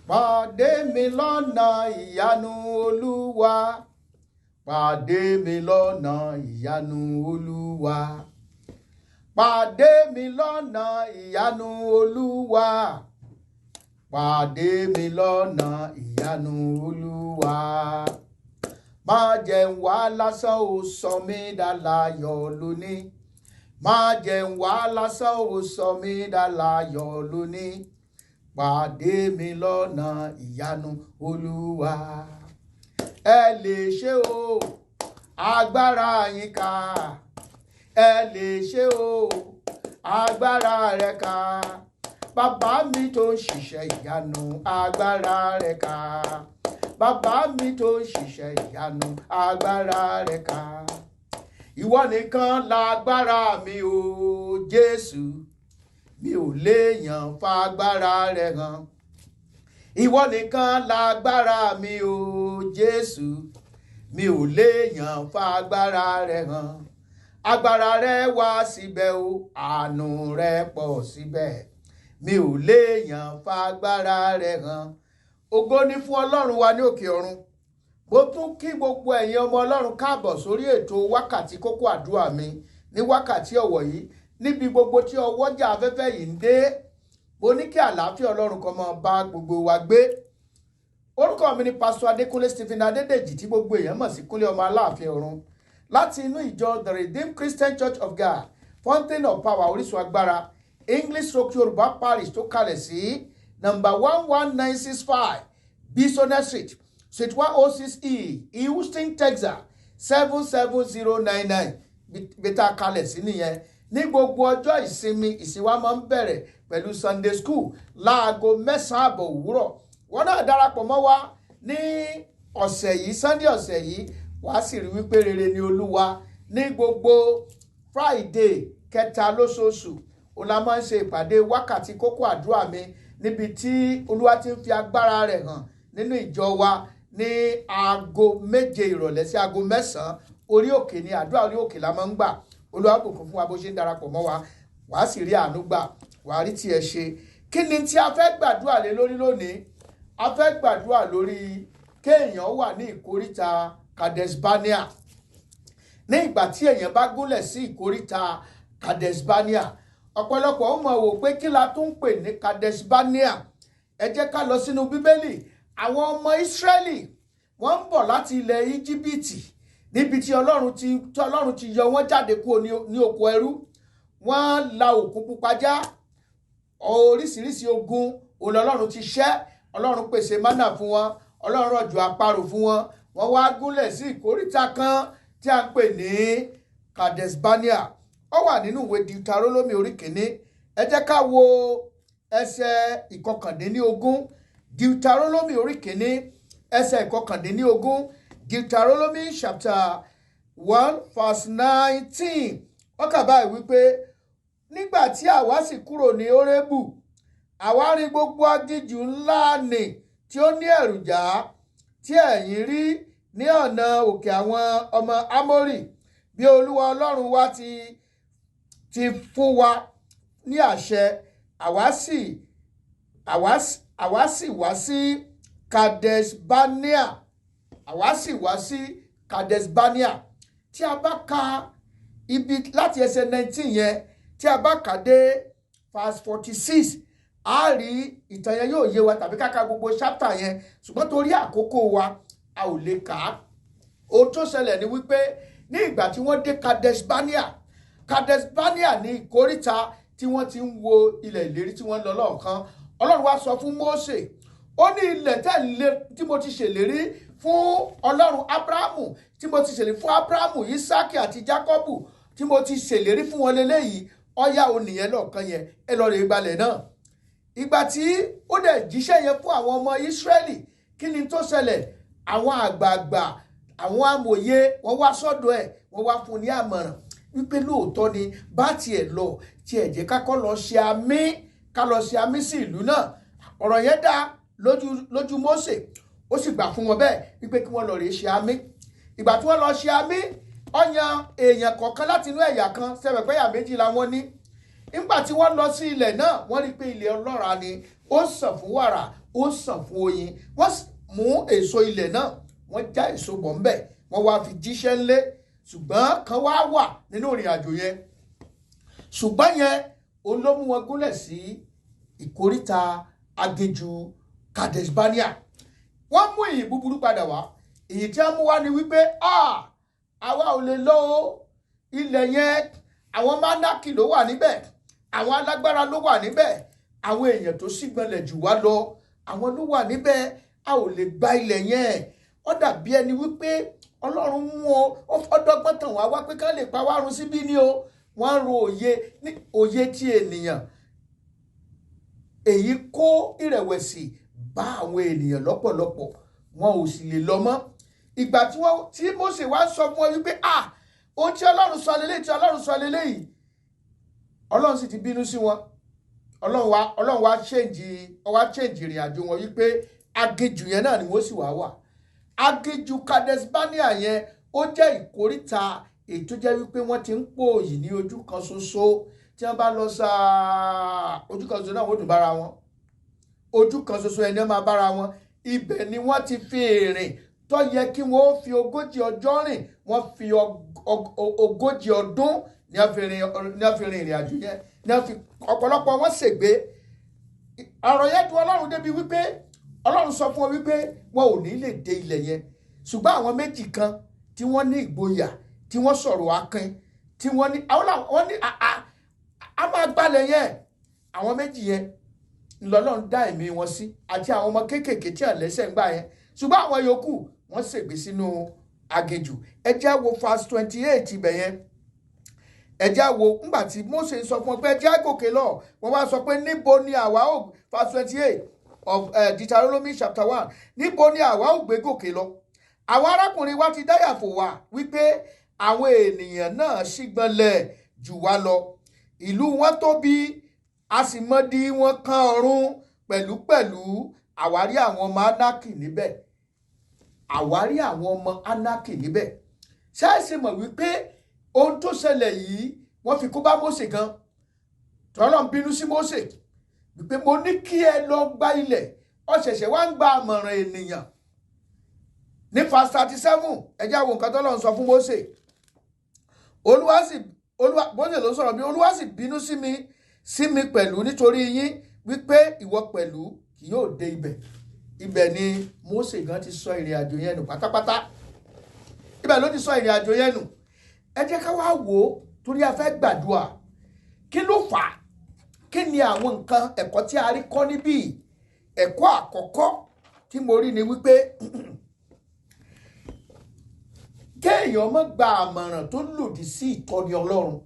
pàdé mi lọ́nà ìyanu Olúwa. Pàdé mi lọ́nà ìyanu Olúwa. Pàdé mi lọ́nà ìyanu Olúwa. Pàdé mi lọ́nà ìyanu Olúwa. Má jẹ́ n wá lásán, ó sọ mí dálayọ̀ lónìí. Má jẹ́ n wá lásán, ó sọ mí dálayọ̀ lónìí. Pàdé mi lọ́nà ìyanu Olúwa. Ẹ lè ṣe o, agbára yín ká. Ẹ lè ṣe o, agbára rẹ̀ ká. Bàbá mi tó ń ṣiṣẹ́ ìyanu, agbára rẹ̀ ká. Bàbá mi tó ń ṣiṣẹ́ ìyanu, agbára rẹ̀ ká. Ìwọ nìkan lágbára mi o, Jésù. Mi ò léèyàn fagbára rẹ̀ hàn. Ìwọ nìkan lágbára mi o, Jésù. Mi ò léèyàn fagbára rẹ̀ hàn. Agbára rẹ̀ wá síbẹ̀ o, àánú rẹ̀ pọ̀ síbẹ̀. Mi ò léèyàn fagbára rẹ̀ hàn. Ògo ni fún Ọlọ́run wa ní òkè ọ̀run. Mo tún kí gbogbo ẹ̀yin ọmọ Ọlọ́run káàbọ̀ sórí ètò wákàtí kókó àdúrà mi ní wákàtí ọ̀wọ̀ yìí. Níbi gbogbo tí ọwọ́jà afẹ́fẹ́ yìí ń dé, mo ní kí àlàáfíà Ọlọ́run kan máa bá gbogbo wa gbé. Orúkọ mi ni Pásítọ̀ Adékúnlé Stephen Adédèjì tí gbogbo èèyàn mọ̀ sí Kúnlé ọmọ Aláàfin ọ̀run. Láti inú ìjọ The Redeemed Christian Church of God, Fountain of Power, orísun agbára, English stroke Yorùbá parish tó kalẹ̀ sí number 11965 Bisonet Street, Suite 106E, Houston, Texas 77099. Bẹ́tà kalẹ̀ sí nìyẹn. Ní gbogbo ọjọ́ ìsinmi, ìsìn wa máa ń bẹ̀rẹ̀ pẹ̀lú Sunday school láago 9:30 òwúrọ̀. Wọ́n náà darapọ̀ mọ́ wa ní ọ̀sẹ̀ yìí, Sunday ọ̀sẹ̀ yìí, wàá sì rí wípé rere ni Olúwa. Ní gbogbo Friday kẹta lóṣooṣù, òun la máa ń ṣe ìpàdé wákàtí kókó àdúrà mi níbi tí Olúwa ti ń fi agbára rẹ̀ hàn nínú ìjọ wa ní aago 7 ìrọ̀lẹ́ sí aago 9. Orí òkè ni àdúrà orí òkè la máa ń gbà. Olúwa bùkún fún wa bó ṣe ń darapọ̀ mọ́ wa, wàá sì rí àánú gbà, wàá rí tiẹ̀ ṣe. Kí ni tí a fẹ́ gbàdúrà lé lórí lónìí? A fẹ́ gbàdúrà lórí kéèyàn wà ní ìkóríta Kadesi Banea. Ní ìgbà tí èèyàn bá gúnlẹ̀ sí ìkóríta Kadesi Banea, ọ̀pọ̀lọpọ̀ ó mọ̀ wò pé kí la tún pè ní Kadesi Banea. Ẹ jẹ́ ká lọ sínú Bíbélì. Àwọn ọmọ Ísírẹ́lì wọ́n ń bọ̀ láti ilẹ̀ Íjíbítì, níbi tí Ọlọ́run ti yọ wọ́n jáde kúrò ní oko ẹrú. Wọ́n la Òkun Pupa já. Oríṣiríṣi ogun Ọlọ́run ti ṣẹ́. Ọlọ́run pèsè mánà fún wọn. Ọlọ́run rọ̀jò àparò fún wọn. Wọ́n wá gúnlẹ̀ sí ìkóríta kan tí a ń pè ní Kadesi Banea. Ó wà nínú ìwé Deuteronomy orí 1. Ẹ jẹ́ ká wo ẹsẹ̀ 19. Deuteronomy orí 1 ẹsẹ̀ 19. Deuteronomy chapter 1 verse 19. Ó kà báyìí wípé nígbà tí àwa sì kúrò ní Hórébù, àwa rí gbogbo aginjù ńlá nì tí ó ní èròjà tí ẹ̀yin rí ní ọ̀nà òkè àwọn ọmọ Ámórì, bí Olúwa Ọlọ́run wa ti fún wa ní àṣẹ. Àwa sì wá sí Kadesi Banea. Àwa sì wá sí Kadesi Banea. Tí a bá ka ibi láti ẹsẹ̀ 19 yẹn, tí a bá kà dé verse 46, a rí ìtàn yẹn yóò yé wa, tàbí ká ka gbogbo chapter yẹn, ṣùgbọ́n torí àkókò wa a ò lè kà á. Ohun tó ṣẹlẹ̀ ni wípé ní ìgbà tí wọ́n dé Kadesi Banea, Kadesi Banea ní ìkóríta tí wọ́n ti ń wo ilẹ̀ ìlérí tí wọ́n lọ lọ́ọ̀kan. Ọlọ́run wá sọ fún Mósè, ó ní ilẹ̀ tí mo ti ṣèlérí fún Ọlọ́run Ábúráhámù, tí mo ti ṣèlérí fún Ábúráhámù, Ísákì àti Jákọ́bù, tí mo ti ṣèlérí fún wọn lélẹ́yìí. Ọ̀yá ò nìyẹn lọ́ọ̀kan yẹn, ẹ lọ rè gbalẹ̀ náà. Ìgbà tí ó dẹ̀ jíṣẹ́ yẹn fún àwọn ọmọ Ísírẹ́lì, kí ni tó ṣẹlẹ̀? Àwọn àgbààgbà, àwọn amòye, wọ́n wá sọ́dọ̀ ẹ̀, wọ́n wá fún ní àmọ̀ràn wípé lóòótọ́ ni bá tiẹ̀ lọ, tiẹ̀ jẹ́ ká kọ́ lọ ṣe àmì, ká lọ ṣe àmì sí ìlú náà. Ọ̀rọ̀ yẹn dá lójú Mósè, ó sì gbà fún wọn bẹ́ẹ̀ wípé kí wọ́n lọ rè ṣe àmì. Ìgbà tí wọ́n lọ ṣe àmì, ó yan èèyàn kọ̀ọ̀kan láti inú ẹ̀yà kan, sẹ́wẹ̀ pé ẹ̀yà méjì la wọ́n ní. Nígbà tí wọ́n lọ sí ilẹ̀ náà, wọ́n rí pé ilẹ̀ ọlọ́ràá ni, ó sàn fún wàrà ó sàn fún oyin. Wọ́n mú èso ilẹ̀ náà wọ́n já èso bọ̀ ńbẹ̀ wọ́n wá fi jíṣẹ́ ńlé. Ṣùgbọ́n kan wá wà nínú ìrìn àjò yẹn. Ṣùgbọ́n yẹn òun ló mú wọn gúnlẹ̀ sí ìkóríta aginjù Kadesi Banea. Wọ́n mú ìyìn búburú padà wá. Ìyìn tí wọ́n mú wá ni wípé àwa ò lè lọ ilẹ̀ yẹn, àwọn mánákì ló wà níbẹ̀, àwọn alágbára ló wà níbẹ̀, àwọn èèyàn tó sígbọnlẹ̀ jù wá lọ àwọn ló wà níbẹ̀, a ò lè gba ilẹ̀ yẹn. Ó dàbí ẹni wípé Ọlọ́run mú ọdọ́gbọ́n tàn wá pé ká lè pa wá run síbí ni o. Wọ́n ro òye tí ènìyàn. Èyí kó ìrẹ̀wẹ̀sì bá àwọn ènìyàn lọ́pọ̀lọpọ̀, wọn ò sì lè lọ mọ́. Ìgbà tí Mósè wá sọ fún wọn wípé ohun tí Ọlọ́run sọ lélẹ́yìí, tí Ọlọ́run sọ lélẹ́yìí, Ọlọ́run sì ti bínú sí wọn. Ọlọ́run wá change ìrìn àjò wọn wípé aginjù yẹn náà ni wọ́n sì wà. Aginjù Kadesi Banea yẹn ó jẹ́ ìkóríta èyí tó jẹ́ wípé wọ́n ti ń pòòyì ní ojú kan ṣoṣo. Tí wọ́n bá lọ ojú kan ṣoṣo náà wọ́n dùn bára wọn. Ojú kan ṣoṣo ẹni wọ́n máa bára wọn. Ibẹ̀ ni wọ́n ti fi ìrìn tó yẹ kí wọ́n fi 40 ọjọ́ rìn, wọ́n fi 40 ọdún ní wọ́n fi rìn ìrìn àjò yẹn. Ní wọ́n fi ọ̀pọ̀lọpọ̀ wọn ṣègbé. Ọ̀rọ̀ yẹn dùn Ọlọ́run débi wípé Ọlọ́run sọ fún wọn wípé wọn ò ní lè dé ilẹ̀ yẹn. Ṣùgbọ́n àwọn méjì kan tí wọ́n ní ìgboyà, tí wọ́n sọ̀rọ̀ akin, tí wọ́n ní a máa gbalẹ̀ yẹn. Àwọn méjì yẹn l'Ọlọ́run dá ẹ̀mí wọn sí, àti àwọn ọmọ kéékèèké tí àlẹ́sẹ̀ ń gbà yẹn. Ṣùgbọ́n àwọn yòókù wọ́n ṣègbé sínú aginjù. Ẹ jẹ́ wo verse 28 ibẹ̀ yẹn. Ẹ jẹ́ wo ńgbà tí Mósè sọ fún wọn pé ẹ jẹ́ gòkè lọ. Wọ́n wá sọ pé níbo ni àwa ó, verse 28 of Deuteronomy chapter 1. Níbo ni àwa ó gbé gòkè lọ? Àwọn arákùnrin wa ti dáyàfò wá wípé àwọn ènìyàn náà ṣígbọnlẹ̀ jù wá lọ. Ìlú wọn tóbi, a sì mọ̀dí wọn kan ọ̀run. Pẹ̀lúpẹ̀lú àwárí àwọn ọmọ Ánákì níbẹ̀. Àwárí àwọn ọmọ Ánákì níbẹ̀. Ṣé ẹ sì mọ̀ wípé ohun tó ṣẹlẹ̀ yìí wọ́n fi kó bá Mósè gan. Ọlọ́run bínú sí Mósè wípé mo ní kí ẹ lọ gba ilẹ̀, ó ṣẹ̀ṣẹ̀ wá ń gba àmọ̀ràn ènìyàn. Ní verse 37 ẹ jẹ́ wo nǹkan tó Ọlọ́run sọ fún Mósè. Mósè ló sọ̀rọ̀ bí Olúwa sì bínú sí mi pẹ̀lú nítorí yín wípé ìwọ pẹ̀lú kì yóò dé ibẹ̀. Ibẹ̀ ni Mósè gan ti sọ ìrìn àjò yẹn nù pátápátá. Ibẹ̀ ló ti sọ ìrìn àjò yẹn nù. Ẹ jẹ́ ká wá wò ó torí a fẹ́ gbàdúrà. Kí ló fà á? Kí ni àwọn nǹkan ẹ̀kọ́ tí a rí kọ́ níbí? Ẹ̀kọ́ àkọ́kọ́ tí mo rí ni wípé kéèyàn má gba àmọ̀ràn tó lòdì sí ìtọ́ni Ọlọ́run.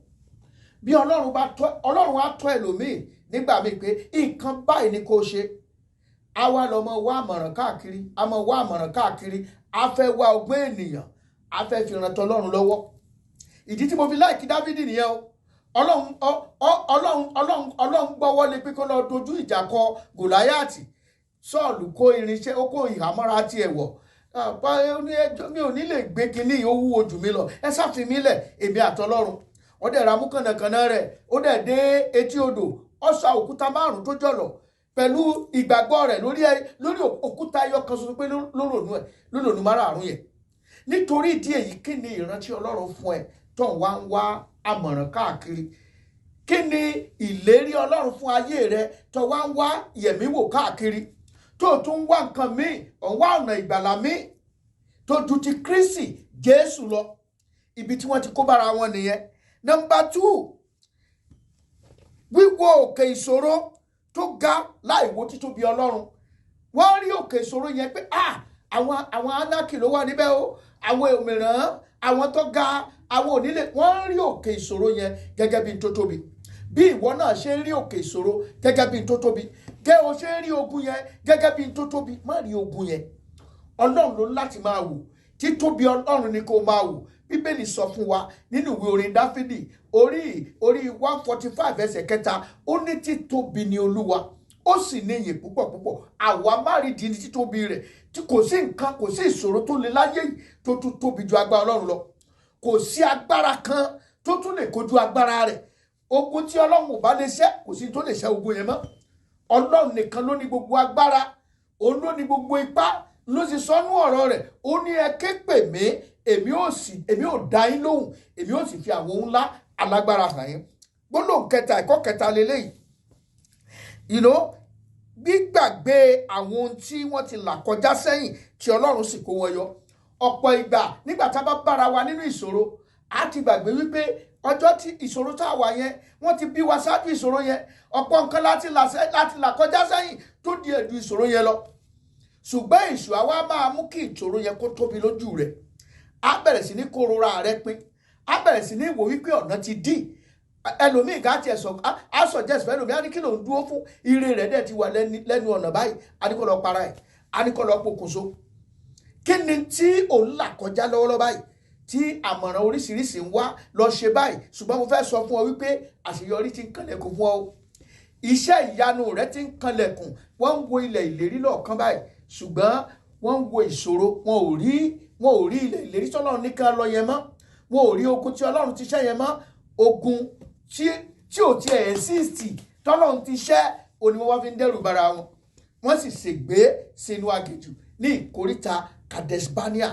Bí Ọlọ́run á tọ́ ẹlòmíì nígbà míì pé nǹkan báyìí ni kò ṣe. A wá lọ mọ wá àmọ̀ràn káàkiri, a mọ wá àmọ̀ràn káàkiri, a fẹ́ wá ọgbọ́n ènìyàn, a fẹ́ fi ràn tọ́lọ́run lọ́wọ́. Ìdí tí mo fi láìkí Dáfídì nìyẹn o. Ọlọ́run gbọ́wọ́ lé pé kó lọ dojú ìjà kọ Gòláyátì. Sọ́ọ̀lù kó irinṣẹ́, ó kó ìhámọ́ra tiẹ̀ wọ̀. Mi ò ní lè gbé kinní ó wúwo jù mí lọ. Ẹ sáfi mí lẹ̀, èmi àtọlọ́run. Ó dẹ̀ ra mú kànnàkànnà rẹ̀, ó dẹ̀ dé etí odò, ó sọ òkúta 5 tó jọ̀lọ̀ pẹ̀lú ìgbàgbọ́ rẹ̀ lórí òkúta ẹyọ kan ṣoṣo pé lórònú márààrún yẹn. Nítorí ìdí èyí, kí ni ìrántí Ọlọ́run fún ẹ tó ń wá àmọ̀ràn káàkiri? Kí ni ìlérí Ọlọ́run fún ayé rẹ tó ń wá yẹ̀míwò káàkiri? Tó tún ń wá nǹkan míì, ò ń wá ọ̀nà ìgbàlà míì tó ju ti Kristi Jésù lọ. Ibi tí wọ́n ti kó bára wọn nìyẹn. Number 2, wíwo òkè ìṣòro tó ga láìwo títóbi Ọlọ́run. Wọ́n rí òkè ìṣòro yẹn pé àwọn Ánákì ló wà níbẹ̀ o, àwọn òmìrán, àwọn tó ga, àwọn onílé. Wọ́n rí òkè ìṣòro yẹn gẹ́gẹ́ bí n tó tóbi. Bí ìwọ náà ṣe ń rí òkè ìṣòro gẹ́gẹ́ bí n tó tóbi, o ṣe ń rí ogun yẹn gẹ́gẹ́ bí n tó tóbi, má rí ogun yẹn. Ọlọ́run ló láti máa wò. Títóbi Ọlọ́run ni kó máa wò. Bíbélì sọ fún wa nínú ìwé orin Dáfídì orí 145 ẹsẹ̀ 3, ó ní títóbi ni Olúwa, ó sì ní ìyìn púpọ̀ púpọ̀. Àwa má rí di ní títóbi rẹ̀. Tí kò sí nǹkan, kò sí ìṣòro tó le láyé yìí tó tún tóbi ju agbára Ọlọ́run lọ. Kò sí agbára kan tó tún lè kojú agbára rẹ̀. Ogun tí Ọlọ́run ò bá lè ṣẹ́, kò sí tó lè ṣẹ́ ogun yẹn mọ́. Ọlọ́run nìkan ló ní gbogbo agbára, òun ló ní gbogbo ipá, ló sì sọnú ọ̀rọ̀ rẹ̀. Ó ní ẹ ké pè mí, èmi ò dá yín lóhùn, èmi ò sì fi àwọn ohun ńlá alágbára hàn yín. Gbólóhùn kẹta, ẹ̀kọ́ kẹta leléyìí. Gbígbàgbé àwọn ohun tí wọ́n ti là kọjá sẹ́yìn tí Ọlọ́run sì kó wọn yọ. Ọ̀pọ̀ ìgbà nígbà tá a bá bára wa nínú ìṣòro, a ti gbàgbé wípé ọjọ́ tí ìṣòro tá a wà yẹn, wọ́n ti bí wa ṣáájú ìṣòro yẹn. Ọ̀pọ̀ nǹkan láti là kọjá sẹ́yìn tó di ẹ̀dù ìṣòro yẹn lọ. Ṣùgbọ́n èṣù àwa máa mú kí ìṣòro yẹn kó tóbi lójú rẹ̀. Á bẹ̀rẹ̀ sí ní kórora rẹ̀ pin. Á bẹ̀rẹ̀ sí ní wò wípé ọ̀nà ti dí. Ẹlòmíì ká tiẹ̀ sọ, á suggest fún ẹlòmíì, á ní kí ló ń dúró fún, ire rẹ̀ dẹ̀ ti wà lẹ́nu ọ̀nà báyìí, á ní kó lọ para ẹ̀, á ní kó lọ pokùnso. Kí ni tí òun là kọjá lọ́wọ́lọ́wọ́ báyìí tí àmọ̀ràn oríṣiríṣi ń wá lọ ṣe báyìí? Ṣùgbọ́n mo fẹ́ sọ fún ọ wípé àṣeyọrí ti ń kanlẹ̀kùn fún ọ. Iṣẹ́ ìyanu rẹ ti ń kanlẹ̀kùn. Wọ́n ń wo ilẹ̀ ìlérí lọ́ọ̀kan báyìí, ṣùgbọ́n wọ́n ń wo ìṣòro. Wọn ò rí ilẹ̀ ìlérí tí Ọlọ́run ní ká lọ yẹn mọ́. Wọn ò rí ogun tí Ọlọ́run ti ṣẹ́ yẹn mọ́. Ogun tí ò tiẹ̀ exist tọ́lọ́run ti ṣẹ́, òní wọ́n wá fi ń dẹ́rù bara wọn. Wọ́n sì ṣègbé sínú aginjù ní ìkóríta Kadesi Banea.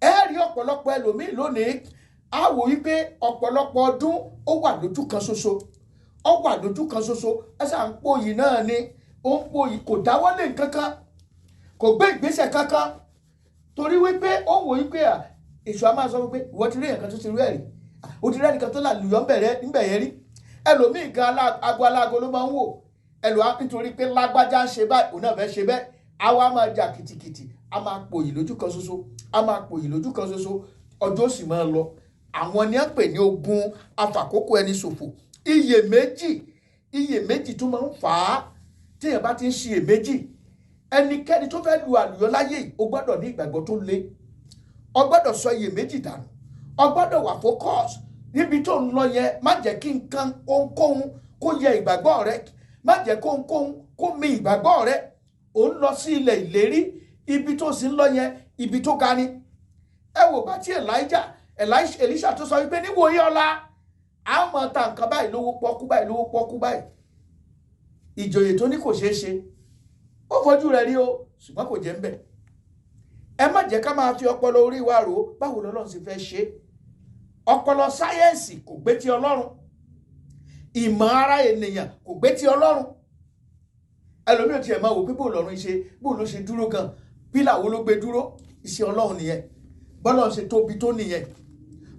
Ẹ rí ọ̀pọ̀lọpọ̀ ẹlòmíì lónìí, á wò wípé ọ̀pọ̀lọpọ̀ ọdún ó wà lójú kan ṣoṣo. Ó wà lójú kan ṣoṣo. Ẹ ṣáà ń pòyì náà ni. Ó ń pòyì, kò dáwọ́lé nǹkan kan, kò gbé ìgbésẹ̀ kankan. Torí wípé ó ń wò wípé èṣù á máa sọ wípé ìwọ ti rí nǹkan tó ti rí ẹ̀rí. Ó ti rí ẹnìkan tó là lùyọ́ níbẹ̀ yẹn rí. Ẹlòmíì gan ago ló máa ń wò. Nítorí pé lágbájá ń ṣe báyìí, òun náà fẹ́ ṣe bẹ́ẹ̀. Àwa máa jà kìtìkìtì, a máa pòyì lójú kan ṣoṣo, a máa pòyì lójú kan ṣoṣo. Ọjọ́ sì máa lọ. Àwọn ni à ń pè ní ogun afàkókò ẹni ṣòfò. Iyèméjì tó máa ń fà á tí èèyàn bá ti ń ṣiyèméjì. Ẹnikẹ́ni tó fẹ́ lu àlùyọ láyé yìí, ó gbọ́dọ̀ ní ìgbàgbọ́ tó le. Ó gbọ́dọ̀ sọ iyèméjì dànù. Ó gbọ́dọ̀ wà focus níbi tó ń lọ yẹn. Má jẹ́ kí nǹkan ohunkóhun kó yẹ ìgbàgbọ́ rẹ. Má jẹ́ kó ohunkóhun kó mì ìgbàgbọ́ rẹ. Ó ń lọ sí ilẹ̀ ìlérí. Ibi tó sì ń lọ yẹn, ibi tó ga ni. Ẹ wò bá tí Èlíṣà tó sọ wípé níwòye ọ̀la a máa ta nǹkan báyìí lówó pọ́kú báyìí. Ìjòyè tó ní kò ṣeé ṣe, ó fojú rẹ̀ rí o, ṣùgbọ́n kò jẹ́ ń bẹ̀. Ẹ má jẹ́ ká máa fi ọpọlọ orí wa rò ó báwo lọ́lọ́run sì fẹ́ ṣe. Ọpọlọ sáyẹ́ǹsì kò gbé ti Ọlọ́run. Ìmọ̀ ara ènìyàn kò gbé ti Ọlọ́run. Ẹlòmíì ò tiẹ̀ máa wò pé bó ló ṣe dúró gan, pílà wo ló gbé dúró. Iṣẹ́ Ọlọ́run nìyẹn. Bọ́lọ́run ṣe tóbi tó nìyẹn.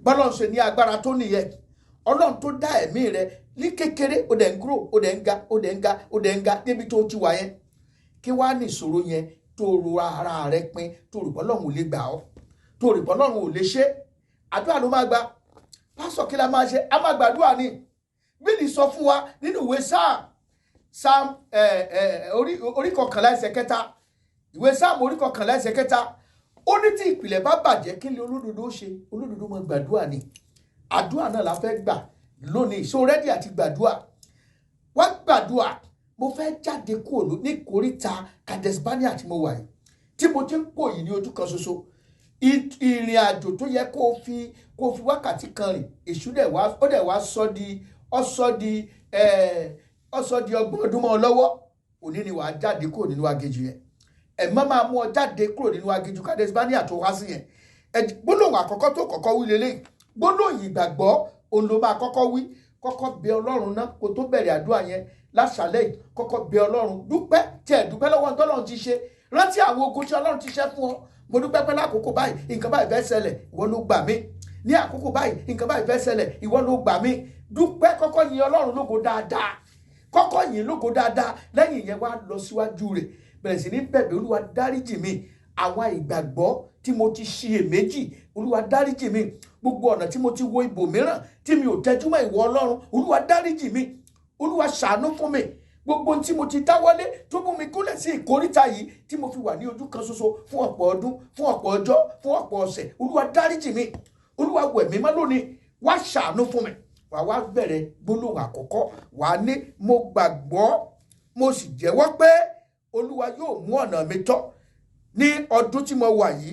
Bọ́lọ́run ṣe ní agbára tó nìyẹn. Ọlọ́run tó dá ẹ̀mí rẹ ní kékeré, ó dẹ̀ ń grow, ó dẹ̀ ń ga débi tó ti wà yẹn. Kí wàá ní ìṣòro yẹn tó ro ara rẹ pin, tó rò bọ́lọ́run ò lè gbà ọ́, tó rò bọ́lọ́run ò lè ṣe. Àdúrà ló máa gba. Pásọ̀ kí la máa ṣe? A máa gbàdúrà ni. Bíbélì sọ fún wa nínú ìwé Sáàmù orí 11 ẹsẹ̀ 3. Ìwé Sáàmù orí 11 ẹsẹ̀ 3. Ó ní tí ìpìlẹ̀ bá bàjẹ́, kí ni olódodo ṣe? Olódodo máa gbàdúrà ni. Àdúrà náà la fẹ́ gbà lónìí. So ready àti gbàdúrà. Wá gbàdúrà. Mo fẹ́ jáde kúrò ní ìkóríta Kadesi Banea tí mo wà yìí, tí mo ti ń pòyì ní ojú kan ṣoṣo. Ìrìn àjò tó yẹ kó fi wákàtí kan rìn, èṣù dẹ̀ wá sọ di 30 ọdún mọ́ ọ lọ́wọ́. Òní ni wàá jáde kúrò nínú aginjù yẹn. Ẹ̀mọ́ máa mú ọ jáde kúrò nínú aginjù Kadesi Banea tó wá sí yẹn. Gbólóhùn àkọ́kọ́ tó kọ́kọ́ wí lélẹ́yìn. Gbólóhùn ìgbàgbọ́ òun ló máa kọ́kọ́ wí. Kọ́kọ́ bẹ Ọlọ́run náà kó tó bẹ̀rẹ̀ àdúrà yẹn láṣálẹ́ yìí. Kọ́kọ́ bẹ Ọlọ́run, dúpẹ́ lọ́wọ́ t'Ọlọ́run ti ṣe. Rántí àwọn ogun tí Ọlọ́run ti ṣẹ́ fún ọ. Mo dúpẹ́ pé lákòókò báyìí nǹkan báyìí fẹ́ ṣẹlẹ̀, ìwọ ló gbà mí. Ní àkókò báyìí nǹkan báyìí fẹ́ ṣẹlẹ̀, ìwọ ló gbà mí. Dúpẹ́, kọ́kọ́ yin Ọlọ́run lógo dáadáa. Kọ́kọ́ yin lógo dáadáa. Lẹ́yìn yẹn wá lọ síwájú rẹ̀. Bẹ̀rẹ̀ sí ní bẹ̀bẹ̀, Olúwa dáríjì mi. Àwọn ìgbàgbọ́ tí mo ti ṣiyèméjì, Olúwa dáríjì mi. Gbogbo ọ̀nà tí mo ti wo ibòmíràn tí mi ò tẹjúmọ́ ìwọ Ọlọ́run, Olúwa dáríjì mi. Olúwa ṣàánú fún mi. Gbogbo tí mo ti dáwọ́lé tó mú mi kúnlẹ̀ sí ìkóríta yìí tí mo fi wà ní ojú kan ṣoṣo fún ọ̀pọ̀ ọdún, fún ọ̀pọ̀ ọjọ́, fún ọ̀pọ̀ ọ̀sẹ̀. Olúwa dáríjì mi. Olúwa wẹ̀ mí mọ́ lónìí. Wá ṣàánú fún mi. Wá bẹ̀rẹ̀ gbólóhùn àkọ́kọ́. Wà á ní mo gbàgbọ́, mo sì jẹ́wọ́ pé Olúwa yóò mú ọ̀nà mi tọ́ ní ọdún tí mo wà yìí.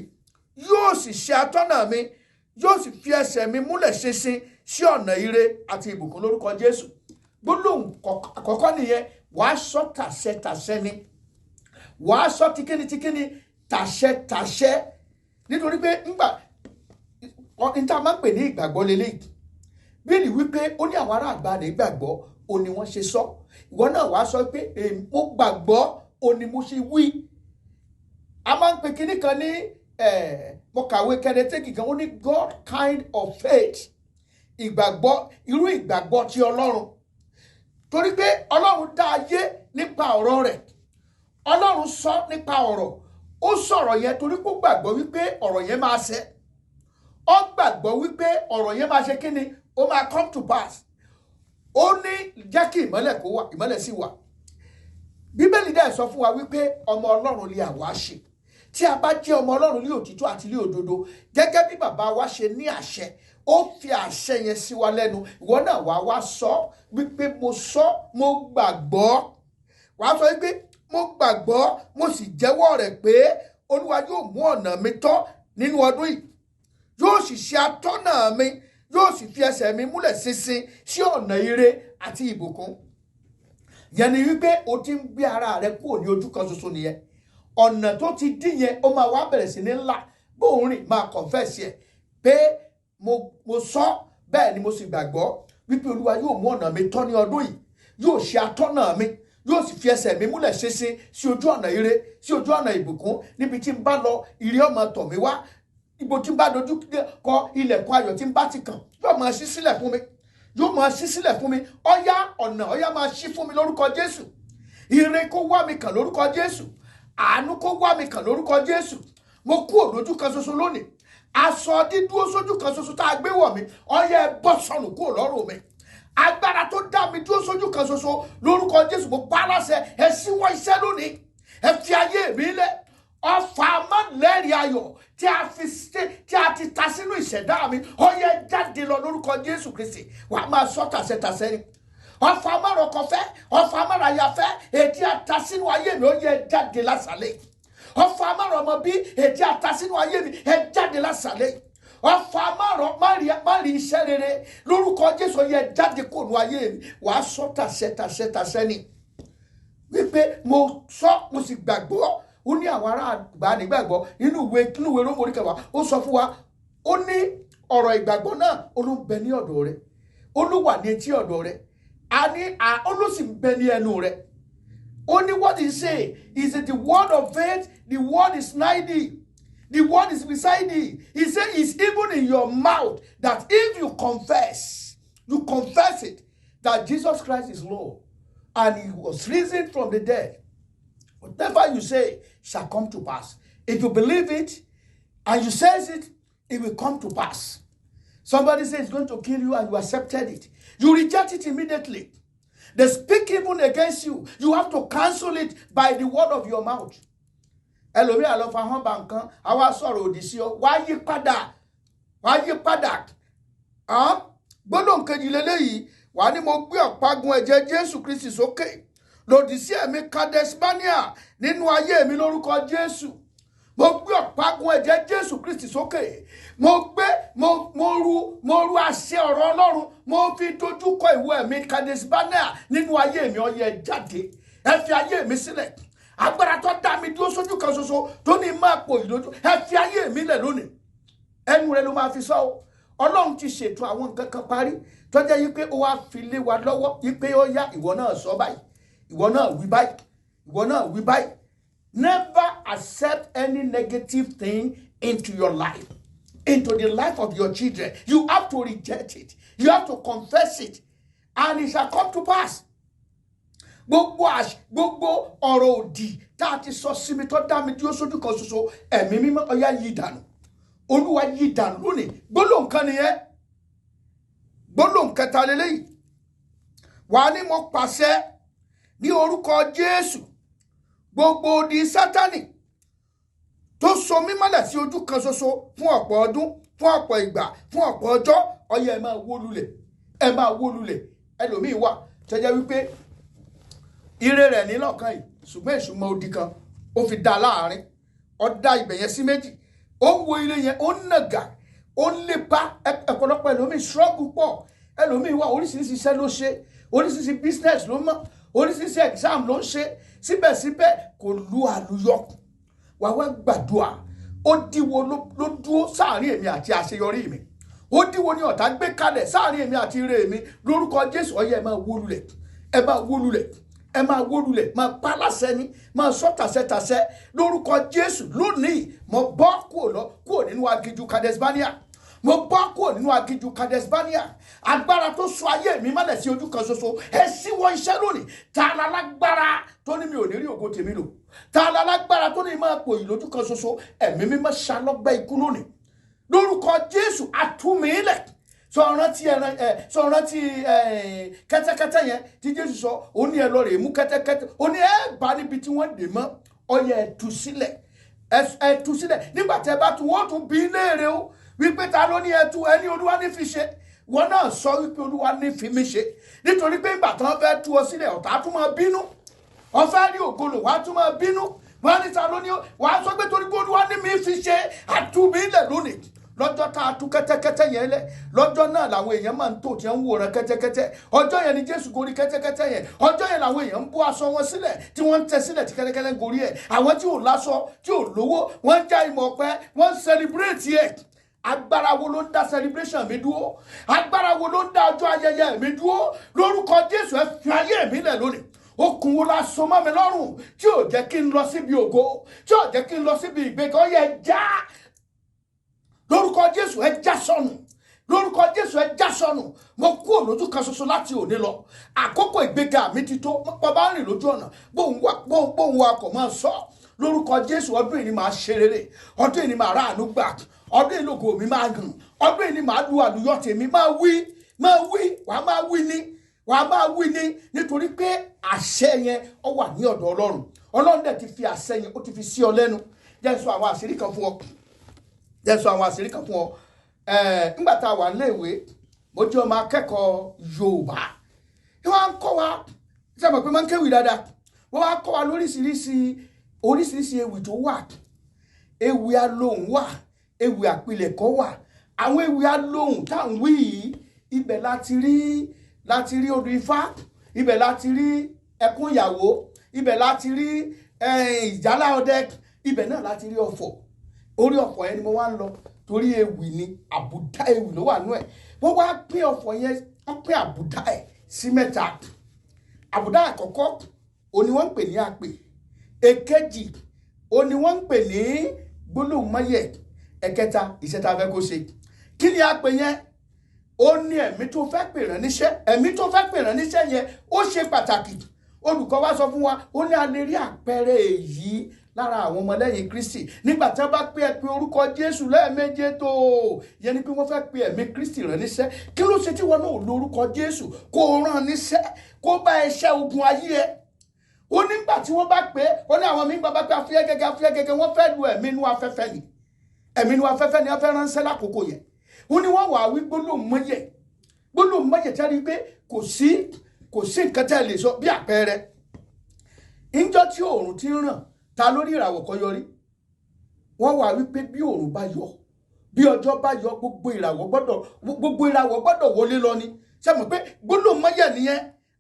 Yóò sì ṣe atọ́nà mi. Yóò sì fi ẹsẹ̀ mi múlẹ̀ ṣinṣin sí ọ̀nà ire àti ìbùkún lórúkọ Jésù. Gbólóhùn àkọ́kọ́ nìyẹn. wàá sọ tàṣẹ ni wàá sọ tíkíní tàṣẹ nítorí pé ńgbà níta máa ń pè ní ìgbàgbọ́ lélẹ́yìí bíìlì wípé ó ní àwọn ará àgbà ní ìgbàgbọ́ ó ní wọ́n ṣe sọ ìwọ náà wàá sọ pé mo gbàgbọ́ ó ní mo ṣe wí. A máa ń pè kíní kan ní mo kàwé kẹ́dẹ́tẹ́kì kan ó ní God kind of faith, ìgbàgbọ́ irú ìgbàgbọ́ ti Ọlọ́run, torí pé Ọlọ́run dá ayé nípa ọ̀rọ̀ rẹ̀, Ọlọ́run sọ nípa ọ̀rọ̀, ó sọ̀rọ̀ yẹn torí pé ó gbàgbọ́ wípé ọ̀rọ̀ yẹn máa ṣẹ, ó gbàgbọ́ wípé ọ̀rọ̀ yẹn máa ṣe kíni, ó máa come to pass. Ó ní jẹ́ kí ìmọ́lẹ̀ kó wà, ìmọ́lẹ̀ sì wà. Bíbélì dẹ̀ sọ fún wa wípé ọmọ Ọlọ́run lè àwa ṣe tí a bá jẹ́ ọmọ Ọlọ́run ní òtítọ́ àti ní òdodo, gẹ́gẹ́ bí bàbá wa ṣe ní àṣẹ, ó fi àṣẹ yẹn sí wa lẹ́nu. Ìwọ náà wá sọ wípé mo sọ, mo gbàgbọ́. Wàá sọ wípé mo gbàgbọ́, mo sì jẹ́wọ́ rẹ̀ pé Olúwa yóò mú ọ̀nà mi tọ́ nínú ọdún yìí, yóò sì ṣe atọ́nà mi, yóò sì fi ẹsẹ̀ mi múlẹ̀ ṣinṣin sí ọ̀nà ire àti ìbùkún. Yẹn ni wípé o ti ń gbé ara rẹ kúrò ní ojú kan ṣoṣo nìyẹn. Ọ̀nà tó ti dín yẹn ó máa wá bẹ̀rẹ̀ sí ní ńlá, bóun rìn máa confess ẹ̀ pé mo sọ bẹ́ẹ̀ ni mo sì gbàgbọ́ wípé Olúwa yóò mú ọ̀nà mi tọ́ ní ọdún yìí, yóò ṣe atọ́nà mi, yóò sì fi ẹsẹ̀ mi múlẹ̀ ṣinṣin sí ojú ọ̀nà ire, sí ojú ọ̀nà ìbùkún. Níbi tí n bá lọ, ire ó máa tọ̀ mí wá. Ibo tí n bá dojú kọ, ilẹ̀kùn ayọ̀ tí n bá ti kàn yóò máa ṣí sílẹ̀ fún mi, yóò máa ṣí sílẹ̀ fún mi. Ọ̀yá ọ̀nà ọ̀yá máa ṣí fún mi lórúkọ Jésù. Ire kó wá mi kàn lórúkọ Jésù. Àánú kó wá mi kàn lórúkọ Jésù. Mo kú òdójú kan ṣoṣo lónìí. Aṣọ dídúró sójú kan ṣoṣo tá a gbé wọ̀ mí, ọ̀yá ẹ bọ́ sọnù kúrò lọ́rùn mi. Agbára tó dá mi dúró sójú kan ṣoṣo lórúkọ Jésù, mo pa láṣẹ, ẹ ṣíwọ́ iṣẹ́ lónìí, ẹ fi ayé mi lẹ̀. Ọfà mọ́lẹ́rìí ayọ̀ tí a ti ta sínú ìṣẹ̀dá mi, ọ̀yá ẹ jáde lọ lórúkọ Jésù Kristi. Wàá máa sọ tàṣẹ ni. Ọfà mọ́rọ̀kọ̀fẹ́, ọfà mọ́ràyàfẹ́, èdè ata sínú ayé mi, ọ̀yá ẹ jáde lásàlẹ̀. Ọfà mọ́rọ̀mọ́ bí, èdè ata sínú ayé mi, ẹ jáde lásàlẹ̀. Ọfà márì iṣẹ́ rere lórúkọ Jésù, ọ̀yá ẹ jáde kó nu ayé mi. Wàá sọ tàṣẹ ni wípé mo sọ, mo sì gbàgbọ́. Ó ní àwọn ará àgbà nígbàgbọ́ nínú ìwé Rómù orí kẹwàá, ó sọ fún wa, ó ní ọ̀rọ̀ ìgbàgbọ́ náà ó ló ń bẹ ní ọ̀dọ̀ rẹ̀, ó ló wà ní etí ọ̀dọ̀ rẹ̀, ó ló sì ń bẹ ní ẹnu rẹ̀. Ó ní what he say is that the word of faith, the word is nigh thee, the word is beside thee. He said it's even in your mouth, that if you confess it, that Jesus Christ is Lord and he was risen from the dead, whatever you say shall come to pass. If you believe it and you say it, it will come to pass. Somebody says it's going to kill you and you accepted it. You reject it immediately. They speak even against you. You have to cancel it by the word of your mouth. Ẹlòmíràn lọ fa hàn bá nǹkan, àwa sọ̀rọ̀ òdì sí ọ, wá yí padà. Gbọ́dọ̀ kejì lélẹ́yìí, wà ní mo gbé ọ̀págun ẹ̀jẹ̀ Jésù Kristi sókè lòdì sí ẹ̀mí Kadesi Banea nínú ayé mi lórúkọ Jésù. Mo gbé ọ̀págun ẹ̀jẹ̀ Jésù Kristi sókè. Mo ru àṣẹ ọ̀rọ̀ Ọlọ́run, mo fi dojú kọ ìwọ ẹ̀mí Kadesi Banea nínú ayé mi, ọ̀yá ẹ jáde. Ẹ fi ayé mi sílẹ̀. Agbára tó dá mi dúró sójú kan ṣoṣo tó ní máa pò ìdójú, ẹ fi ayé mi lẹ̀ lónìí. Ẹnu rẹ ló máa fi sọ ọ́. Ọlọ́run ti ṣètò àwọn nǹkan kan parí tó jẹ́ yí pé ó wá fi lé wa lọ́wọ́ yí pé ó yá ìwọ náà sọ báyìí. Ìwọ náà wí báyìí. Never accept any negative thing into your life, into the life of your children. You have to reject it. You have to confess it, and it shall come to pass. Gbogbo ọ̀rọ̀ òdì tá a ti sọ sí mi tó dá mi dúró sójú kan ṣoṣo, ẹ̀mí mímọ́ ọ̀yá yí dànù. Olúwa yí dànù lónìí. Gbólóhùn kan nìyẹn. Gbólóhùn kẹta lélẹ́yìí. Wà ní mo pàṣẹ ní orúkọ Jésù, gbogbo odi Sátánì tó so mí mọ́lẹ̀ sí ojú kan ṣoṣo fún ọ̀pọ̀ ọdún, fún ọ̀pọ̀ ìgbà, fún ọ̀pọ̀ ọjọ́, ọ̀yá ẹ máa wó lulẹ̀. Ẹlòmíì wà tó jẹ́ wípé ire rẹ̀ nílọ̀kan yìí, ṣùgbọ́n ìṣúmọ́ odi kan ó fi dá láàrin, ó dá ibẹ̀ yẹn sí méjì, ó wo ire yẹn, ó nàgà, ó lépa. Ẹ̀pọ̀lọpọ̀ ẹlòmíì struggle pọ̀, ẹlòmíì wà oríṣiríṣi iṣẹ́ ló ṣe, oríṣiríṣi business ló mọ̀, oríṣiríṣi exam ló ń ṣe síbẹ̀síbẹ̀ kò lu àlùyọ wà wá gbàdúrà ó díwo ló dúró sáàrin èmi àti àṣeyọrí mi ó díwo ní ọ̀tá gbé kalẹ̀ sáàrin èmi àti ire mi lórúkọ Jésù ọyẹ ẹ máa wó lulẹ̀ ẹ máa wó lulẹ̀ ẹ máa wó lulẹ̀ máa pa láṣẹ ní máa sọ tàṣẹtàṣẹ lórúkọ Jésù lónìí mo bọ́ kúrò nínú aginjù Kadesi Banea mo bọ́ kúrò nínú aginjù Kadesi Banea agbára tó sọ ayé mi mọ́lẹ̀ sí ojú kan ṣoṣo ẹ ṣíwọ́ iṣẹ́ lónìí ta la lágbára tó ní mi ò ní rí ògo tèmi lò ta la lágbára tó ní máa pòyì lójú kan ṣoṣo ẹ̀mí mímọ́ ṣalọ́gbẹ́ ikú lónìí lórúkọ Jésù àtúmílẹ̀ sọ̀rántí kẹ́tẹ́kẹ́tẹ́ yẹn tí Jésù sọ ó ní ẹ lọ rè mú kẹ́tẹ́kẹ́tẹ́ ó ní ẹ bá níbi tí wọ́n dè mọ́ ọyẹ ẹ tú sílẹ̀ nígbà tẹ́ bá tú wọ́n tún bí léèrè o wípé ta ló ní ẹ tú ẹni Olúwa ní fi ṣe wọn náà sọ wípé Olúwa ní fi mí ṣe nítorí pé ìgbà tán fẹ́ tú ọ sílẹ̀ ọ̀tá tún máa bínú ọ̀fẹ́ rí ògolo wàá tún máa bínú wọ́n ní ta ló ní wàá sọ pé torí pé Olúwa ní mi fi ṣe àtúmílẹ̀ lónìí lọ́jọ́ tá a tú kẹ́tẹ́kẹ́tẹ́ yẹn lẹ̀ lọ́jọ́ náà làwọn èèyàn máa ń tò tí wọ́n ń wòran kẹ́tẹ́kẹ́tẹ́ ọjọ́ yẹn ni Jésù gorí kẹ́tẹ́kẹ́tẹ́ yẹn ọjọ́ yẹn làwọn èèyàn ń bó aṣọ wọn sílẹ̀ tí wọ́n ń tẹ sílẹ̀ tí kẹ́tẹ́kẹ́tẹ́ ń gorí ẹ̀ àwọn tí ò láṣọ tí ò lówó wọ́n ń já ìmọ̀ ọ̀pẹ wọ́n ń sẹlibrétì ẹ̀ agbára wo ló ń dá celebration mi dúró agbára wo ló ń dá ọjọ́ ayẹyẹ mi dúró lórúkọ Jésù ẹ fi ayé mi lẹ̀ lónìí okùn wo la so mọ́ mi lọ́rùn tí ò jẹ́ kí n lọ síbi ògo tí ò jẹ́ kí n lọ síbi ìgbéga ó yẹ já lórúkọ Jésù ẹ já sọnù lórúkọ Jésù ẹ já sọnù mo kú òlójú kan ṣoṣo láti òní lọ àkókò ìgbéga mi ti tó bàbá rìn lójú ọ̀nà bóun wa kò máa sọ lórúkọ Jésù ọdún yìí ni màá ṣe rere ọdún yìí ni màá ráàánú gbà ọdún yìí lògo mi máa gùn ọdún yìí ni màá lu àlùyọ tèmi máa wí wàá máa wí ní nítorí pé àṣẹ yẹn ó wà ní ọ̀dọ̀ Ọlọ́run dẹ̀ ti fi àṣẹ yẹn ó ti fi sí ọ lẹ́nu jẹ́ sọ àwọn àṣírí kan fún ọ nígbà tá a wà níléèwé mo jẹ́ ọmọ akẹ́kọ̀ọ́ Yorùbá wọ́n á ń kọ́ wa ṣé mo pé máa ń kéwì dáadáa wọ́n á kọ́ wa oríṣiríṣi ewì tó wà ewì alóhùn wà ewì àpilẹ̀kọ wà àwọn ewì alóhùn tá à ń wí yìí ibẹ̀ láti rí odù Ifá ibẹ̀ láti rí ẹkún ìyàwó ibẹ̀ láti rí ìjálá ọdẹ ibẹ̀ náà láti rí ọ̀fọ̀ orí ọ̀fọ̀ yẹn ni mo wá ń lọ torí ewì ni àbùdá ewì ló wà nú ẹ̀ wọ́n wá pín ọ̀fọ̀ yẹn wọ́n pín àbùdá ẹ̀ sí mẹ́ta àbùdá àkọ́kọ́ òní wọ́n ń pè ní àpè èkejì òní wọ́n ń pè ní gbólóhùn mọ́yẹ̀ ẹ̀kẹta iṣẹ́ tá a fẹ́ kó ṣe kí ni àpè yẹn ó ní ẹ̀mí tó fẹ́ pè rán níṣẹ́ yẹn ó ṣe pàtàkì olùkọ́ wa sọ fún wa ó ní a lè rí àpẹẹrẹ èyí lára àwọn ọmọlẹ́yìn Kristi nígbà tí wọ́n bá pè orúkọ Jésù lẹ́ẹ̀méje tó yẹn ni pé wọ́n fẹ́ pè ẹ̀mí Kristi rán níṣẹ́ kí ló ṣe tí wọn náà lo orúkọ Jésù kó rán níṣẹ́ kó bá ẹṣẹ́ ogun ayé ẹ ó nígbà tí wọ́n bá pè ó ní àwọn míín bàbá pé afúyẹ́ gẹ́gẹ́ wọ́n fẹ́ lu ẹ̀mí inú afẹ́fẹ́ ni wọ́n fẹ́ ránṣẹ́ lákòókò yẹn ó ní wọ́n wà wí gbólóhùn mọ́yẹ̀ tí a rí pé kò sí nǹkan tẹ́ lè sọ bí àpẹẹrẹ ìjọ tí oòrùn ti ń ràn ta lórí ìràwọ̀ kan yọrí wọ́n wà wípé bí oòrùn bá yọ bí ọjọ́ bá yọ gbogbo ìràwọ̀ gbọ́dọ̀ wọlé lọ ni ṣé mọ̀ pé gbólóhùn mọ́yẹ̀ nìyẹn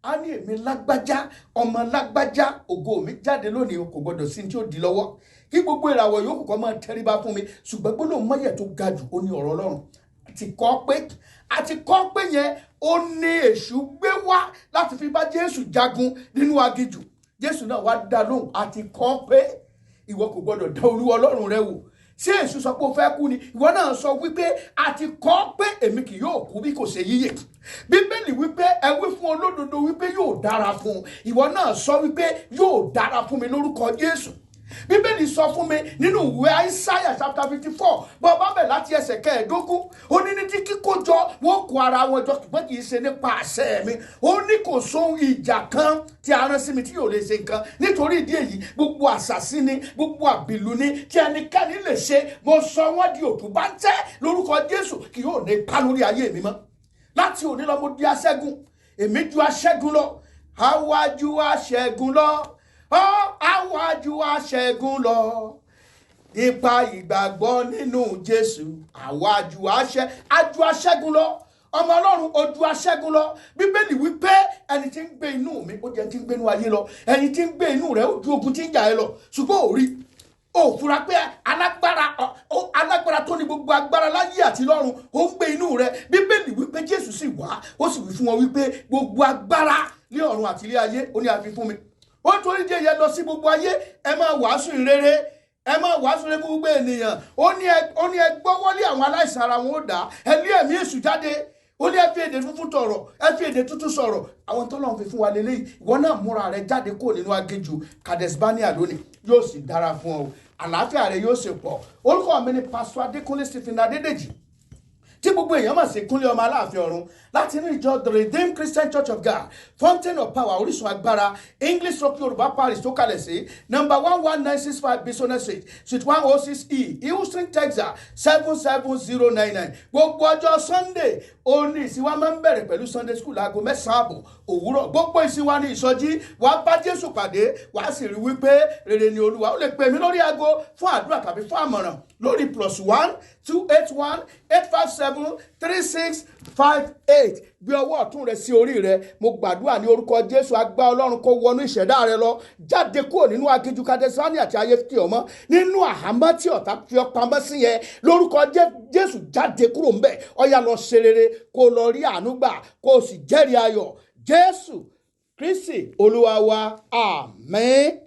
á ní èmi lágbájá ọmọ lágbájá ògo mi jáde lónìí kò gbọ́dọ̀ sí tí ó di lọ́wọ́ kí gbogbo ìràwọ̀ yòókù kan máa tẹríba fún mi ṣùgbọ́n gbólóhùn mọ́yẹ̀ tó ga jù ó ní ọ̀rọ̀ Ọlọ́run àti kọ́ pé yẹn ó ní èṣù gbé wá láti fi bá Jésù jagun nínú aginjù Jésù náà wá dá lóhùn àti kọ́ pé ìwọ kò gbọdọ̀ dá Olúwa Ọlọ́run rẹ wò ṣé èṣù sọ pé ó fẹ́ kú ni ìwọ náà sọ wípé àti kọ́ pé èmi kì yóò kú bí kò ṣe yíyè Bíbélì wípé ẹ wí fún olódodo wípé yóò dára fún ìwọ náà sọ wípé yóò dára fún mi lórúkọ Jésù Bíbélì sọ fún mi nínú ìwé Aísáyà chapter 54 bọ́ bá bẹ̀ láti ẹsẹ̀ 15 ó ní tí kíkójọ wọn kó ara wọn jọ ṣùgbọ́n kì í ṣe nípa àṣẹ mi ó ní kò sóhun ìjà kan tí a rán sí mi tí yóò lè ṣe nǹkan nítorí ìdí èyí gbogbo àṣàsí ni gbogbo àbìlú ni tí ẹnikẹ́ni lè ṣe mo sọ wọ́n di òtún bá ń tẹ́ lórúkọ Jésù kì yóò ní ipa lórí ayé mi mọ́ láti òní lọ mo di aṣẹ́gun èmi ju aṣẹ́gun lọ àwájú aṣẹ́gun lọ àwájú aṣẹ́gun lọ nípa ìgbàgbọ́ nínú Jésù àwájú aṣẹ́gun lọ ọmọ ọlọ́run ojú aṣẹ́gun lọ. Bíbélì wípé ẹni tí ń gbé inú mi ó jẹ́ tí ń gbé inú ayé lọ, ẹni tí ń gbé inú rẹ̀ ó ju ogun tí ń jà ẹ lọ. Ṣùgbọ́n ò rí, ó fura pé alágbára tó ní gbogbo agbára láyé àti lọ́run ó ń gbé inú rẹ̀. Bíbélì wípé Jésù sì wá, ó sì wí fún wọn wípé gbogbo agbára ní ọ̀run àti ilé ayé ó ní a fi fún mi. Ó torí díẹ̀ yẹn lọ sí gbogbo ayé, ẹ máa wàásù ìrere, ẹ máa wàásù rere fún gbogbo ènìyàn. Ó ní ẹ gbọ́wọ́lé àwọn aláìsàn ara wọn ó dá, ẹ lé ẹ̀mí èṣù jáde. Ó ní ẹ fi èdè tuntun tọ̀rọ̀, ẹ fi èdè tuntun sọ̀rọ̀. Àwọn tọ́lọ́run fi fún wa lélẹ́yìí. Ìwọ náà múra rẹ jáde kúrò nínú aginjù Kadesi Banea lónìí, yóò sì dára fún ọ. Àlàáfíà rẹ yóò ṣe pọ̀. Orúkọ mi ni Pastor Adékúnlé Stephen Adédèjì, tí gbogbo èèyàn mọ̀ sí Kúnlé ọmọ Aláàfin ọ̀run, láti inú ìjọ The Redeemed Christian Church of God, Fountain of Power, orísun agbára, English Rock Yorùbá Parish tó kalẹ̀ sí number 11965 Bisonet Street, Suite 106E, Houston, Texas 77099. Gbogbo ọjọ́ Sunday òní ìsìn wa máa ń bẹ̀rẹ̀ pẹ̀lú Sunday school láago 9 òwúrọ̀. Gbogbo ìsìn wa ní ìsọjí, wàá bá Jésù pàdé, wàá sì rí wípé rere ni Olúwa. Ó lè pè mí lórí aago fún àdúrà tàbí fún àmọ̀ràn lórí +1 281 857 3658. Gbé ọwọ́ ọ̀tún rẹ sí orí rẹ. Mo gbàdúrà ní orúkọ Jésù, agbára Ọlọ́run kó wọnú ìṣẹ̀dá rẹ lọ. Jáde kúrò nínú aginjù Kadesi Banea àti ayé fi ọmọ, nínú àhámọ́ tí ọ̀tá fi ọ pamọ́ sí yẹn. Lórúkọ Jésù, jáde kúrò ńbẹ̀. Ó yá lọ ṣe rere, kó lọ rí àánú gbà, kó sì jẹ́rìí ayọ̀. Jésù Kristi Olúwa wa, àmín.